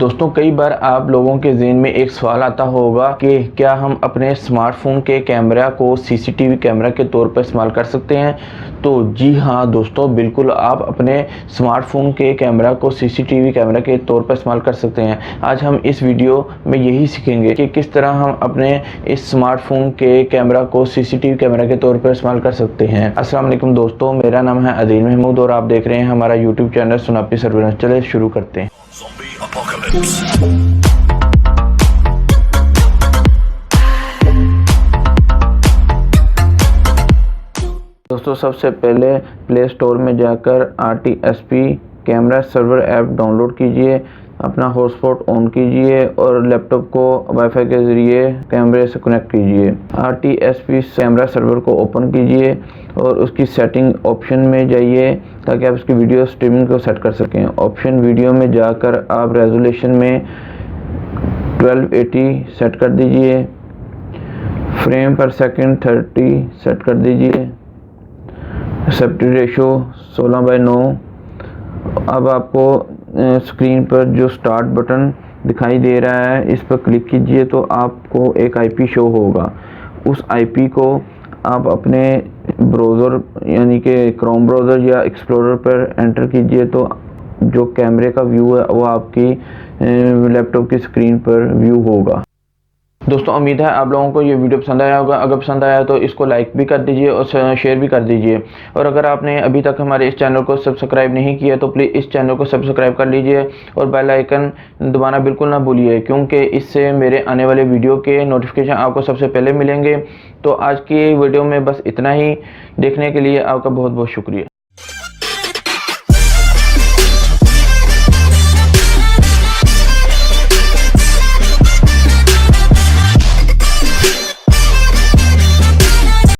दोस्तों कई बार आप लोगों के ज़हन में एक सवाल आता होगा कि क्या हम अपने स्मार्टफोन के कैमरा को सीसीटीवी कैमरा के तौर पर इस्तेमाल कर सकते हैं। तो जी हाँ दोस्तों, बिल्कुल आप अपने स्मार्टफोन के कैमरा को सीसीटीवी कैमरा के तौर पर इस्तेमाल कर सकते हैं। आज हम इस वीडियो में यही सीखेंगे कि किस तरह हम अपने इस स्मार्टफोन के कैमरा को सीसीटीवी कैमरा के तौर पर इस्तेमाल कर सकते हैं। अस्सलाम वालेकुम दोस्तों, मेरा नाम है अदील महमूद और आप देख रहे हैं हमारा यूट्यूब चैनल सुनापी सर्वेलेंस। चले शुरू करते हैं। दोस्तों सबसे पहले प्ले स्टोर में जाकर RTSP camera server app download कीजिए, अपना हॉटस्पॉट ऑन कीजिए और लैपटॉप को वाईफाई के ज़रिए कैमरे से कनेक्ट कीजिए। RTSP कैमरा सर्वर को ओपन कीजिए और उसकी सेटिंग ऑप्शन में जाइए ताकि आप इसकी वीडियो स्ट्रीमिंग को सेट कर सकें। ऑप्शन वीडियो में जाकर आप रेजोल्यूशन में 1280 सेट कर दीजिए, फ्रेम पर सेकंड 30 सेट कर दीजिए, एस्पेक्ट रेशो 16:9। अब आपको स्क्रीन पर जो स्टार्ट बटन दिखाई दे रहा है इस पर क्लिक कीजिए तो आपको एक IP शो होगा। उस IP को आप अपने ब्राउज़र यानी कि क्रोम ब्राउज़र या एक्सप्लोरर पर एंटर कीजिए तो जो कैमरे का व्यू है वो आपकी लैपटॉप की स्क्रीन पर व्यू होगा। दोस्तों उम्मीद है आप लोगों को ये वीडियो पसंद आया होगा। अगर पसंद आया तो इसको लाइक भी कर दीजिए और शेयर भी कर दीजिए। और अगर आपने अभी तक हमारे इस चैनल को सब्सक्राइब नहीं किया तो प्लीज़ इस चैनल को सब्सक्राइब कर लीजिए और बेल आइकन दबाना बिल्कुल ना भूलिए, क्योंकि इससे मेरे आने वाले वीडियो के नोटिफिकेशन आपको सबसे पहले मिलेंगे। तो आज की वीडियो में बस इतना ही। देखने के लिए आपका बहुत बहुत शुक्रिया।